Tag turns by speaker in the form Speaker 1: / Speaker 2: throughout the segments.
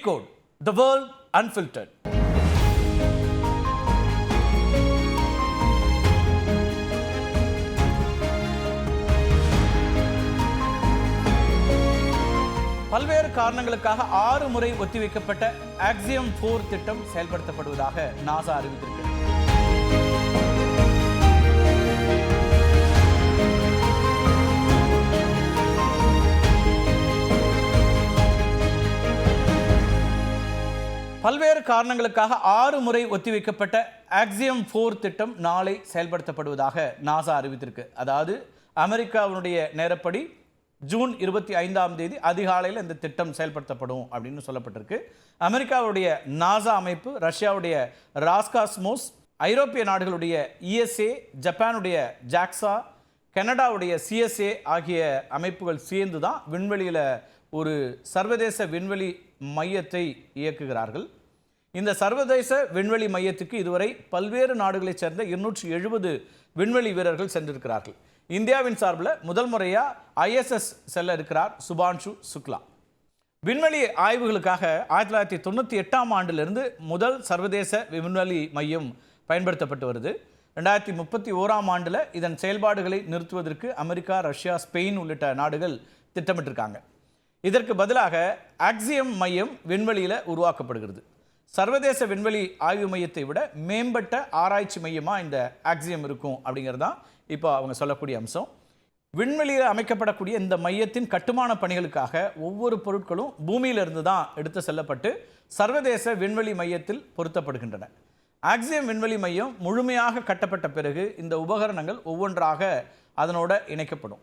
Speaker 1: Decode the world unfiltered. பல்வேறு காரணங்களுக்காக 6 முறை ஒத்திவைக்கப்பட்ட ஆக்சியம் 4 திட்டம் செயல்படுத்தப்படுவதாக நாசா அறிவித்திருக்கிறது. பல்வேறு காரணங்களுக்காக 6 முறை ஒத்திவைக்கப்பட்ட ஆக்சியம் 4 திட்டம் நாளை செயல்படுத்தப்படுவதாக நாசா அறிவித்திருக்கு. அதாவது அமெரிக்காவினுடைய நேரப்படி ஜூன் 25ஆம் தேதி அதிகாலையில் இந்த திட்டம் செயல்படுத்தப்படும் அப்படின்னு சொல்லப்பட்டிருக்கு. அமெரிக்காவுடைய நாசா அமைப்பு, ரஷ்யாவுடைய ராஸ்காஸ்மோஸ், ஐரோப்பிய நாடுகளுடைய இஎஸ்ஏ, ஜப்பானுடைய ஜாக்சா, கனடாவுடைய சிஎஸ்ஏ ஆகிய அமைப்புகள் சேர்ந்து தான் விண்வெளியில் ஒரு சர்வதேச விண்வெளி மையத்தை இயக்குகிறார்கள். இந்த சர்வதேச விண்வெளி மையத்துக்கு இதுவரை பல்வேறு நாடுகளைச் சேர்ந்த 270 விண்வெளி வீரர்கள் சென்றிருக்கிறார்கள். இந்தியாவின் சார்பில் முதல் முறையாக ஐஎஸ்எஸ் செல்ல இருக்கிறார் சுபான்ஷு சுக்லா. விண்வெளி ஆய்வுகளுக்காக 1998ஆம் ஆண்டிலிருந்து முதல் சர்வதேச விண்வெளி மையம் பயன்படுத்தப்பட்டு வருது. 2031ஆம் ஆண்டில் இதன் செயல்பாடுகளை நிறுத்துவதற்கு அமெரிக்கா, ரஷ்யா, ஸ்பெயின் உள்ளிட்ட நாடுகள் திட்டமிட்டிருக்காங்க. இதற்கு பதிலாக ஆக்சியம் மையம் விண்வெளியில் உருவாக்கப்படுகிறது. சர்வதேச விண்வெளி ஆய்வு மையத்தை விட மேம்பட்ட ஆராய்ச்சி மையமாக இந்த ஆக்சியம் இருக்கும் அப்படிங்கிறது தான் இப்போ அவங்க சொல்லக்கூடிய அம்சம். விண்வெளியில் அமைக்கப்படக்கூடிய இந்த மையத்தின் கட்டுமான பணிகளுக்காக ஒவ்வொரு பொருட்களும் பூமியிலிருந்து தான் எடுத்து செல்லப்பட்டு சர்வதேச விண்வெளி மையத்தில் பொருத்தப்படுகின்றன. ஆக்சியம் விண்வெளி மையம் முழுமையாக கட்டப்பட்ட பிறகு இந்த உபகரணங்கள் ஒவ்வொன்றாக அதனோட இணைக்கப்படும்.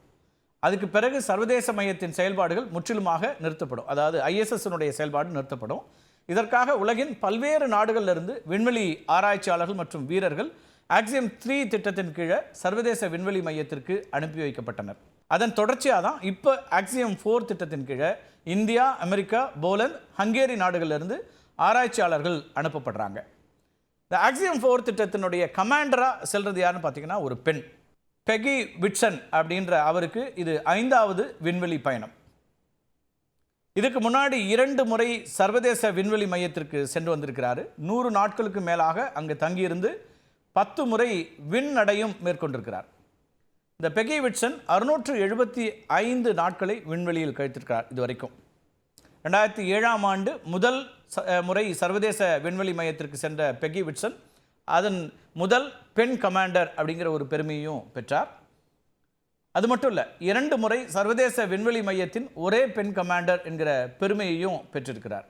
Speaker 1: அதுக்கு பிறகு சர்வதேச மையத்தின் செயல்பாடுகள் முற்றிலுமாக நிறுத்தப்படும். அதாவது ஐஎஸ்எஸ்னுடைய செயல்பாடு நிறுத்தப்படும். இதற்காக உலகின் பல்வேறு நாடுகளிலிருந்து விண்வெளி ஆராய்ச்சியாளர்கள் மற்றும் வீரர்கள் ஆக்சியம் 3 திட்டத்தின் கீழே சர்வதேச விண்வெளி மையத்திற்கு அனுப்பி வைக்கப்பட்டனர். அதன் தொடர்ச்சியாக தான் இப்போ ஆக்சியம் 4 திட்டத்தின் கீழே இந்தியா, அமெரிக்கா, போலந்து, ஹங்கேரி நாடுகளிலிருந்து ஆராய்ச்சியாளர்கள் அனுப்பப்படுறாங்க. இந்த ஆக்சியம் 4 திட்டத்தினுடைய கமாண்டராக செல்வது யாருன்னு பார்த்தீங்கன்னா ஒரு பெண், பெகி விட்சன் அப்படின்ற அவருக்கு இது 5வது விண்வெளி பயணம். இதுக்கு முன்னாடி 2 முறை சர்வதேச விண்வெளி மையத்திற்கு சென்று வந்திருக்கிறாரு. 100 நாட்களுக்கு மேலாக அங்கு தங்கியிருந்து 10 முறை விண்ணடையும் மேற்கொண்டிருக்கிறார். இந்த பெகி விட்சன் 675 நாட்களை விண்வெளியில் கழித்திருக்கிறார் இதுவரைக்கும். 2007ஆம் ஆண்டு முதல் முறை சர்வதேச விண்வெளி மையத்திற்கு சென்ற பெகி விட்சன் அதன் முதல் பெண் கமாண்டர் அப்படிங்கிற ஒரு பெருமையும் பெற்றார். அது மட்டும் இல்லை, 2 முறை சர்வதேச விண்வெளி மையத்தின் ஒரே பெண் கமாண்டர் என்கிற பெருமையையும் பெற்றிருக்கிறார்.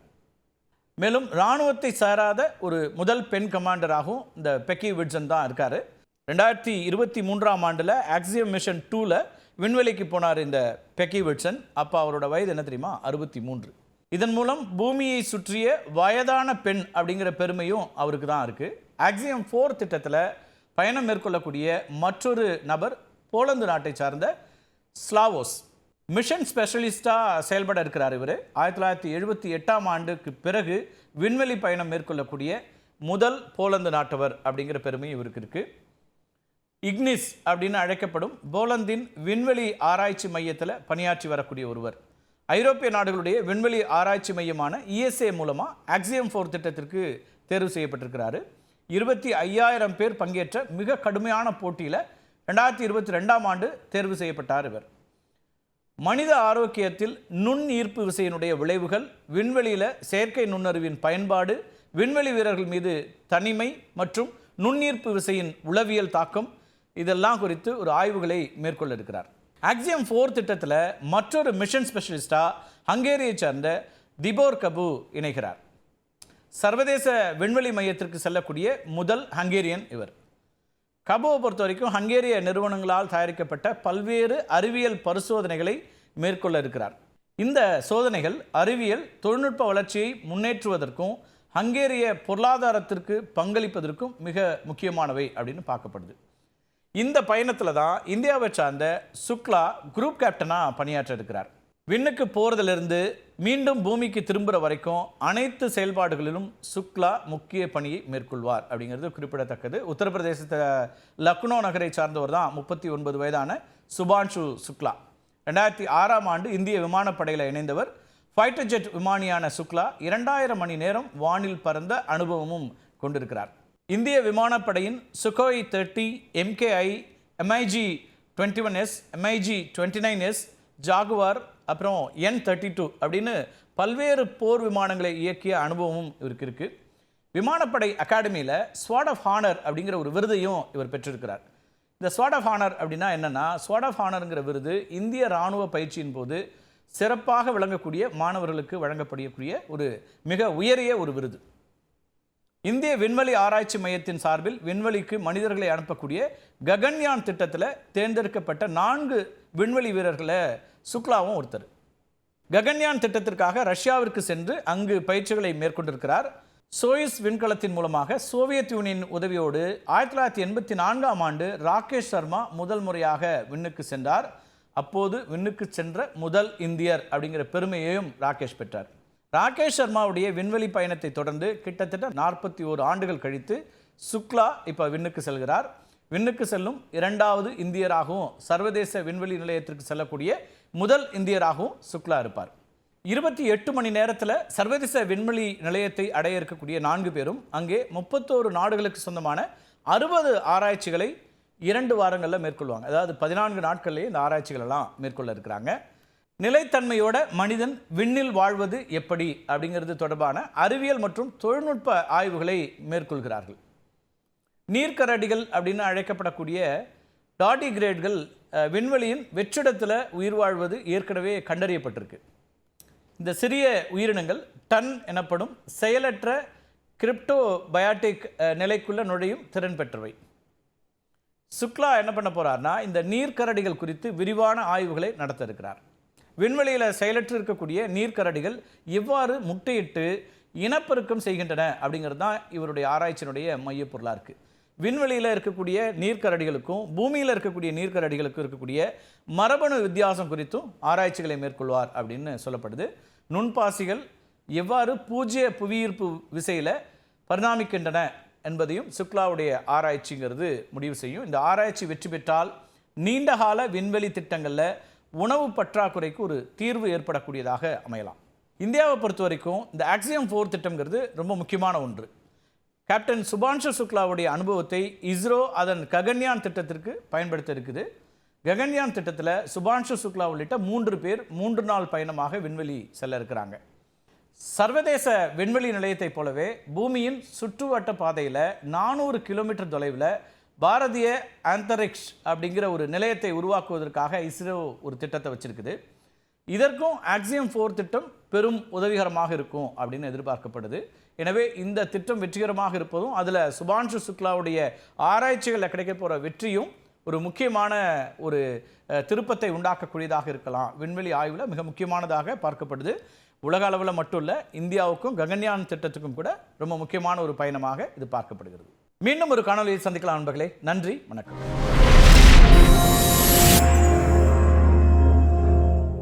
Speaker 1: மேலும் இராணுவத்தை சாராத ஒரு முதல் பெண் கமாண்டராகவும் இந்த பெகி விட்சன் தான் இருக்கார். 2023ஆம் ஆண்டில் ஆக்சியம் மிஷன் 2ல் விண்வெளிக்கு போனார் இந்த பெகி விட்சன். அப்போ அவரோட வயது என்ன தெரியுமா? 63. இதன் மூலம் பூமியை சுற்றிய வயதான பெண் அப்படிங்கிற பெருமையும் அவருக்கு தான் இருக்குது. ஆக்சியம் 4 திட்டத்தில் பயணம் மேற்கொள்ளக்கூடிய மற்றொரு நபர் போலந்து நாட்டை சார்ந்த ஸ்லாவோஸ் மிஷன் ஸ்பெஷலிஸ்டாக செயல்பட இருக்கிறார். இவர் 1978ஆம் ஆண்டுக்கு பிறகு விண்வெளி பயணம் மேற்கொள்ளக்கூடிய முதல் போலந்து நாட்டவர் அப்படிங்கிற பெருமை இவருக்கு இருக்குது. இக்னிஸ் அப்படின்னு அழைக்கப்படும் போலந்தின் விண்வெளி ஆராய்ச்சி மையத்தில் பணியாற்றி வரக்கூடிய ஒருவர். ஐரோப்பிய நாடுகளுடைய விண்வெளி ஆராய்ச்சி மையமான இஎஸ்ஏ மூலமாக ஆக்சியம் 4 திட்டத்திற்கு தேர்வு செய்யப்பட்டிருக்கிறாரு. 25,000 பேர் பங்கேற்ற மிக கடுமையான போட்டியில் 2022ஆம் ஆண்டு தேர்வு செய்யப்பட்டார் இவர். மனித ஆரோக்கியத்தில் நுண் ஈர்ப்பு விசையினுடைய விளைவுகள், விண்வெளியில் செயற்கை நுண்ணறிவின் பயன்பாடு, விண்வெளி வீரர்கள் மீது தனிமை மற்றும் நுண்ணீர்ப்பு விசையின் உளவியல் தாக்கம், இதெல்லாம் குறித்து ஒரு ஆய்வுகளை மேற்கொள்ள இருக்கிறார். ஆக்சியம் 4 திட்டத்தில் மற்றொரு மிஷன் ஸ்பெஷலிஸ்டாக ஹங்கேரியை சேர்ந்த திபோர் கபு இணைகிறார். சர்வதேச விண்வெளி மையத்திற்கு செல்லக்கூடிய முதல் ஹங்கேரியன் இவர். கபுவை பொறுத்த வரைக்கும் ஹங்கேரிய நிறுவனங்களால் தயாரிக்கப்பட்ட பல்வேறு அறிவியல் பரிசோதனைகளை மேற்கொள்ள இருக்கிறார். இந்த சோதனைகள் அறிவியல் தொழில்நுட்ப வளர்ச்சியை முன்னேற்றுவதற்கும் ஹங்கேரிய பொருளாதாரத்திற்கு பங்களிப்பதற்கும் மிக முக்கியமானவை அப்படின்னு பார்க்கப்படுது. இந்த பயணத்தில் தான் இந்தியாவை சார்ந்த சுக்லா குரூப் கேப்டனாக பணியாற்ற இருக்கிறார். விண்ணுக்கு போகிறதிலிருந்து மீண்டும் பூமிக்கு திரும்புகிற வரைக்கும் அனைத்து செயல்பாடுகளிலும் சுக்லா முக்கிய பணியை மேற்கொள்வார் அப்படிங்கிறது குறிப்பிடத்தக்கது. உத்தரப்பிரதேசத்தை லக்னோ நகரை சார்ந்தவர் தான் 39 வயதான சுபான்ஷு சுக்லா. 2006ஆம் ஆண்டு இந்திய விமானப்படையில் இணைந்தவர். ஃபைட்டர் ஜெட் விமானியான சுக்லா 2000 மணி நேரம் வானில் பறந்த அனுபவமும் கொண்டிருக்கிறார். இந்திய விமானப்படையின் Sukhoi 30, MKI, MiG-21S, MiG-29S, Jaguar, அப்புறம் N-32 அப்படின்னு பல்வேறு போர் விமானங்களை இயக்கிய அனுபவமும் இவருக்கு இருக்கு. விமானப்படை அகாடமியில் ஸ்வார்ட் ஆஃப் ஹானர் அப்படிங்கிற ஒரு விருதையும் இவர் பெற்றிருக்கிறார். இந்த ஸ்வார்ட் ஆஃப் ஹானர் அப்படின்னா என்னன்னா, ஸ்வார்ட் ஆஃப் ஹானருங்கிற விருது இந்திய இராணுவ பயிற்சியின் போது சிறப்பாக விளங்கக்கூடிய மாணவர்களுக்கு வழங்கப்படக்கூடிய ஒரு மிக உயரிய ஒரு விருது. இந்திய விண்வெளி ஆராய்ச்சி மையத்தின் சார்பில் விண்வெளிக்கு மனிதர்களை அனுப்பக்கூடிய ககன்யான் திட்டத்தில் தேர்ந்தெடுக்கப்பட்ட 4 விண்வெளி வீரர்களை சுக்லாவும் ஒருத்தர். ககன்யான் திட்டத்திற்காக ரஷ்யாவிற்கு சென்று அங்கு பயிற்சிகளை மேற்கொண்டிருக்கிறார். சோயுஸ் விண்கலத்தின் மூலமாக சோவியத் யூனியன் உதவியோடு 1984ஆம் ஆண்டு ராகேஷ் சர்மா முதல் முறையாக விண்ணுக்கு சென்றார். அப்போது விண்ணுக்கு சென்ற முதல் இந்தியர் அப்படிங்கிற பெருமையையும் ராகேஷ் பெற்றார். ராகேஷ் சர்மாவுடைய விண்வெளி பயணத்தை தொடர்ந்து கிட்டத்தட்ட 41 ஆண்டுகள் கழித்து சுக்லா இப்போ விண்ணுக்கு செல்கிறார். விண்ணுக்கு செல்லும் 2வது இந்தியராகவும் சர்வதேச விண்வெளி நிலையத்திற்கு செல்லக்கூடிய முதல் இந்தியராகவும் சுக்லா இருப்பார். 28 மணி நேரத்தில் சர்வதேச விண்வெளி நிலையத்தை அடைய இருக்கக்கூடிய 4 பேரும் அங்கே 31 நாடுகளுக்கு சொந்தமான 60 ஆராய்ச்சிகளை 2 வாரங்களில் மேற்கொள்வாங்க. அதாவது 14 நாட்கள்லேயே இந்த ஆராய்ச்சிகள் எல்லாம் மேற்கொள்ள இருக்கிறாங்க. நிலைத்தன்மையோட மனிதன் விண்ணில் வாழ்வது எப்படி அப்படிங்கிறது தொடர்பான அறிவியல் மற்றும் தொழில்நுட்ப ஆய்வுகளை மேற்கொள்கிறார்கள். நீர்க்கரடிகள் அப்படின்னு அழைக்கப்படக்கூடிய டார்டிகிரேட்கள் விண்வெளியின் வெற்றிடத்தில் உயிர் வாழ்வது ஏற்கனவே கண்டறியப்பட்டிருக்கு. இந்த சிறிய உயிரினங்கள் டன் எனப்படும் செயலற்ற கிரிப்டோபயாட்டிக் நிலைக்குள்ள நுழையும் திறன் பெற்றவை. சுக்லா என்ன பண்ண போறார்னா, இந்த நீர்க்கரடிகள் குறித்து விரிவான ஆய்வுகளை நடத்த இருக்கிறார். விண்வெளியில் செயலற்று இருக்கக்கூடிய நீர்க்கரடிகள் எவ்வாறு முட்டையிட்டு இனப்பெருக்கம் செய்கின்றன அப்படிங்கிறது தான் இவருடைய ஆராய்ச்சியினுடைய மையப்பொருளாக இருக்குது. விண்வெளியில் இருக்கக்கூடிய நீர்க்கரடிகளுக்கும் பூமியில் இருக்கக்கூடிய நீர்க்கரடிகளுக்கும் இருக்கக்கூடிய மரபணு வித்தியாசம் குறித்தும் ஆராய்ச்சிகளை மேற்கொள்வார் அப்படின்னு சொல்லப்படுது. நுண்பாசிகள் எவ்வாறு பூஜ்ய புவியீர்ப்பு விசையில் பரிணாமிக்கின்றன என்பதையும் சுக்லாவுடைய ஆராய்ச்சிங்கிறது முடிவு செய்யும். இந்த ஆராய்ச்சி வெற்றி பெற்றால் நீண்டகால விண்வெளி திட்டங்களில் உணவு பற்றாக்குறைக்கு ஒரு தீர்வு ஏற்படக்கூடியதாக அமையலாம். இந்தியாவை பொறுத்த வரைக்கும் இந்த ஆக்சியம் 4 திட்டம்ங்கிறது ரொம்ப முக்கியமான ஒன்று. கேப்டன் சுபான்ஷு சுக்லாவுடைய அனுபவத்தை இஸ்ரோ அதன் ககன்யான் திட்டத்திற்கு பயன்படுத்த இருக்குது. ககன்யான் திட்டத்தில் சுபான்ஷு சுக்லா உள்ளிட்ட 3 பேர் 3 நாள் பயணமாக விண்வெளி செல்ல இருக்கிறாங்க. சர்வதேச விண்வெளி நிலையத்தைப் போலவே பூமியின் சுற்றுவட்ட பாதையில் 400 கிலோமீட்டர் தொலைவில் பாரதிய ஆந்தரிக்ஷ் அப்படிங்கிற ஒரு நிலையத்தை உருவாக்குவதற்காக இஸ்ரோ ஒரு திட்டத்தை வச்சிருக்குது. இதற்கும் ஆக்சியம் 4 திட்டம் பெரும் உதவிகரமாக இருக்கும் அப்படின்னு எதிர்பார்க்கப்படுது. எனவே இந்த திட்டம் வெற்றிகரமாக இருப்பதும் அதில் சுபான்ஷு சுக்லாவுடைய ஆராய்ச்சிகளில் கிடைக்க போகிற வெற்றியும் ஒரு முக்கியமான ஒரு திருப்பத்தை உண்டாக்கக்கூடியதாக இருக்கலாம். விண்வெளி ஆய்வில் மிக முக்கியமானதாக பார்க்கப்படுது. உலக அளவில் மட்டும் இல்லை, இந்தியாவுக்கும் ககன்யான் திட்டத்துக்கும் கூட ரொம்ப முக்கியமான ஒரு பயணமாக இது பார்க்கப்படுகிறது. மீண்டும் ஒரு காணொலியில் சந்திக்கலாம் நண்பர்களே. நன்றி, வணக்கம்.